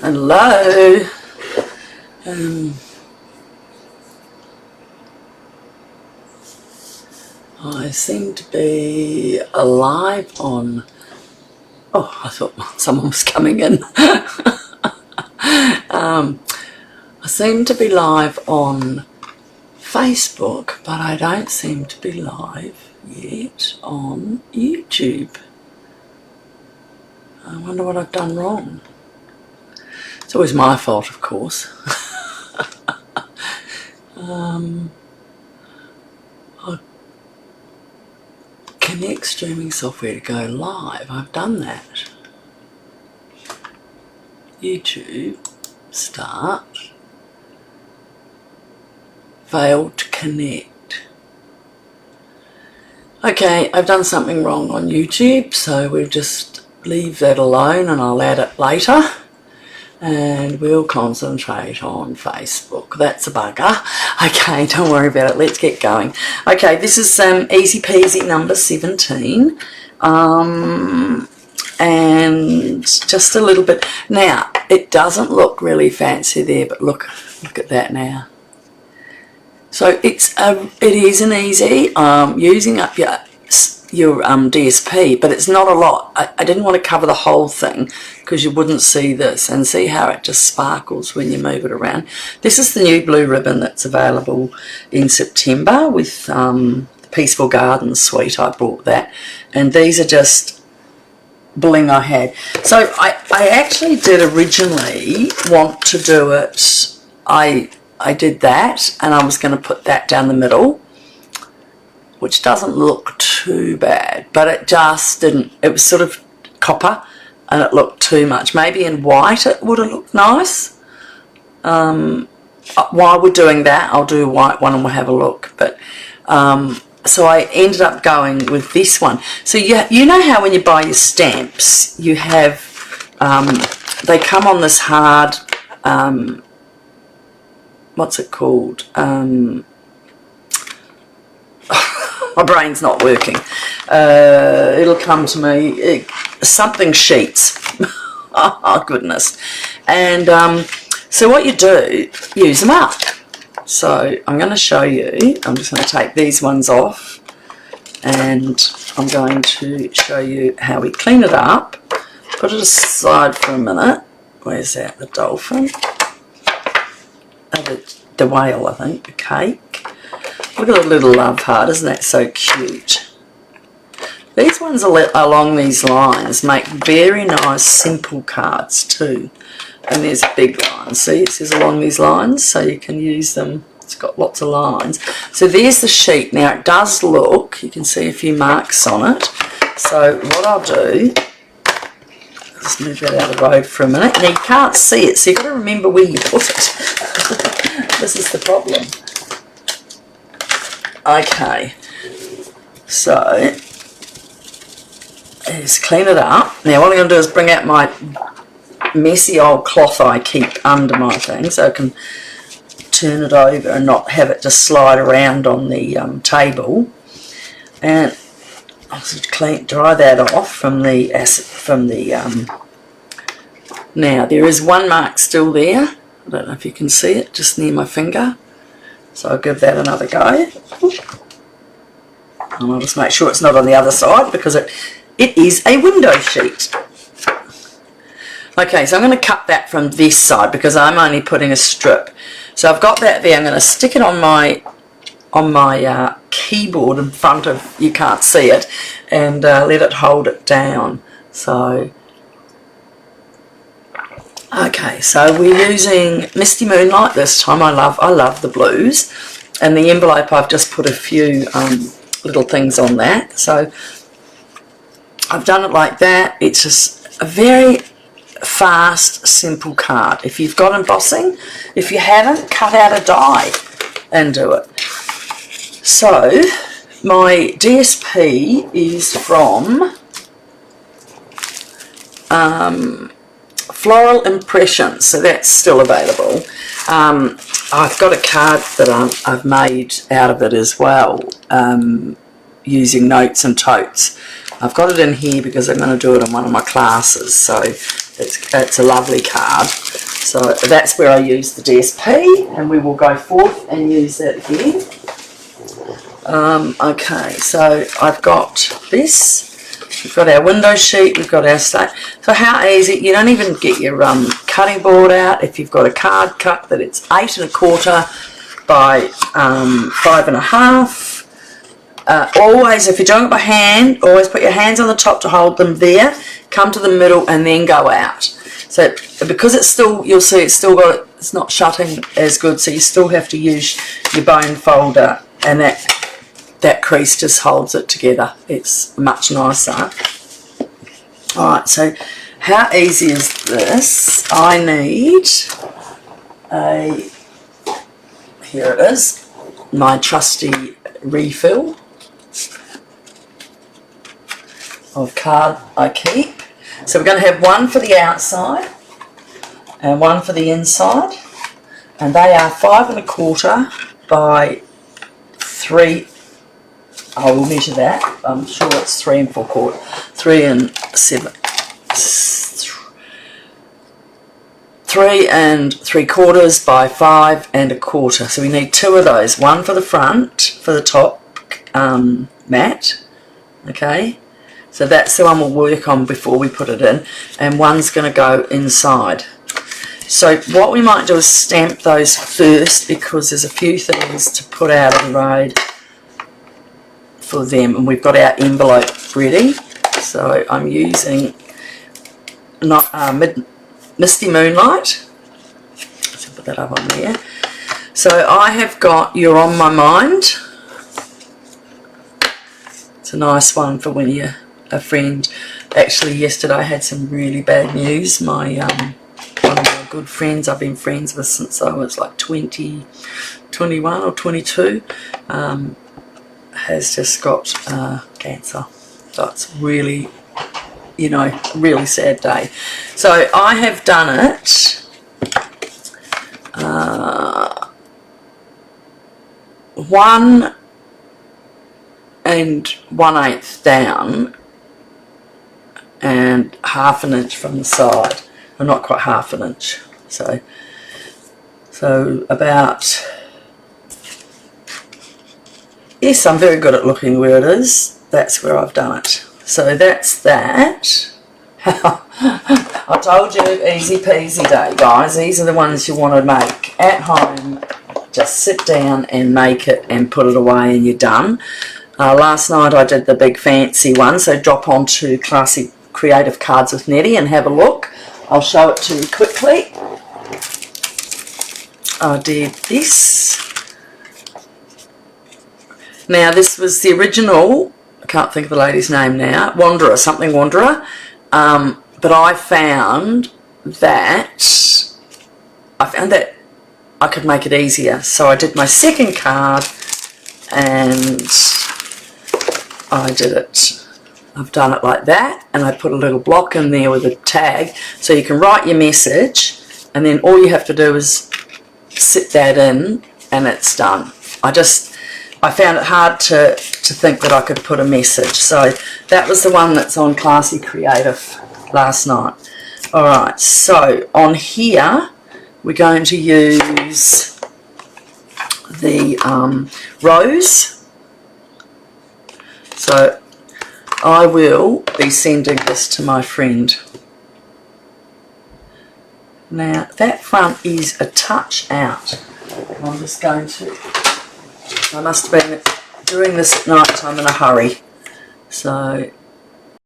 Hello. I seem to be alive on... Oh, I thought someone was coming in. I seem to be live on Facebook, but I don't seem to be live yet on YouTube. I wonder what I've done wrong. It's always my fault, of course. I connect streaming software to go live. I've done that. YouTube, start, failed to connect. Okay, I've done something wrong on YouTube, so we'll just leave that alone and I'll add it later. And we'll concentrate on Facebook. That's a bugger. Okay, don't worry about it. Let's get going. Okay, this is easy peasy number 17. And just a little bit. Now, it doesn't look really fancy there, but look at that now. So it is an easy using up your DSP, but it's not a lot. I didn't want to cover the whole thing because you wouldn't see this, and see how it just sparkles when you move it around. This is the new blue ribbon that's available in September with the Peaceful Gardens suite. I bought that, and these are just bling I had. So I actually did originally want to do it. I did that, and I was going to put that down the middle, which doesn't look too bad, but it just didn't. It was sort of copper and it looked too much. Maybe in white it would have looked nice. While we're doing that, I'll do a white one and we'll have a look. But so I ended up going with this one. So you know how when you buy your stamps, you have they come on this hard what's it called? My brain's not working. It'll come to me. Something sheets. Oh, goodness. And so what you do, use them up. So I'm going to show you. I'm just going to take these ones off. And I'm going to show you how we clean it up. Put it aside for a minute. Where's that? The dolphin. The whale, I think. The cake. Look at the little love heart, isn't that so cute? These ones along these lines make very nice simple cards too. And there's a big line, see it says along these lines, so you can use them. It's got lots of lines. So there's the sheet. Now it does look, you can see a few marks on it. So what I'll do, just move that out of the road for a minute. Now you can't see it, so you've got to remember where you put it. This is the problem. Okay, so let's clean it up. Now what I'm going to do is bring out my messy old cloth I keep under my thing so I can turn it over and not have it just slide around on the table. And I'll just dry that off from the acid, now there is one mark still there. I don't know if you can see it, just near my finger. So I'll give that another go. And I'll just make sure it's not on the other side because it is a window sheet. Okay, so I'm going to cut that from this side because I'm only putting a strip. So I've got that there. I'm going to stick it on my keyboard in front of, you can't see it, and let it hold it down. So okay, so we're using Misty Moonlight this time. I love the blues, and the envelope I've just put a few little things on that. So I've done it like that. It's just a very fast, simple card. If you've got embossing, if you haven't, cut out a die and do it. So my DSP is from Floral Impressions, so that's still available. I've got a card that I've made out of it as well, using notes and totes. I've got it in here because I'm going to do it in one of my classes, so it's a lovely card. So that's where I use the DSP, and we will go forth and use that again. Okay, so I've got this. We've got our window sheet, we've got our slate. So how easy, you don't even get your cutting board out. If you've got a card cut that it's 8 1/4 by 5 1/2. Always, if you're doing it by hand, always put your hands on the top to hold them there, come to the middle and then go out. So because it's still, you'll see it's still got, it's not shutting as good, so you still have to use your bone folder, and that crease just holds it together. It's much nicer. Alright, so how easy is this? I need here it is, my trusty refill of card I keep. So we're going to have one for the outside and one for the inside, and they are 5 1/4 by 3. I will measure that. I'm sure it's 3 4/4, 3 7, 3 3/4 by 5 1/4. So we need 2 of those. One for the front, for the top mat. Okay. So that's the one we'll work on before we put it in, and one's going to go inside. So what we might do is stamp those first, because there's a few things to put out of the road for them, and we've got our envelope ready. So I'm using Misty Moonlight. Let's put that up on there. So I have got You're On My Mind. It's a nice one for when you're a friend. Actually, yesterday I had some really bad news. My one of my good friends I've been friends with since I was like 21 or 22 has just got cancer. So it's really, you know, really sad day. So I have done it 1 1/8 down and 1/2 inch from the side, well, not quite 1/2 inch, so about, yes, I'm very good at looking where it is. That's where I've done it. So that's that. I told you, easy peasy day, guys. These are the ones you want to make at home. Just sit down and make it and put it away and you're done. Last night I did the big fancy one, so drop onto Classy Creative Cards with Nette and have a look. I'll show it to you quickly. I did this. Now this was the original, I can't think of the lady's name now, Wanderer, something Wanderer, but I found that I could make it easier. So I did my second card and I did it. I've done it like that, and I put a little block in there with a tag, so you can write your message, and then all you have to do is sit that in, and it's done. I found it hard to think that I could put a message, so that was the one that's on Classy Creative last night. Alright, so on here we're going to use the rose. So I will be sending this to my friend. Now that front is a touch out. I'm just going to, I must have been doing this at night time in a hurry. So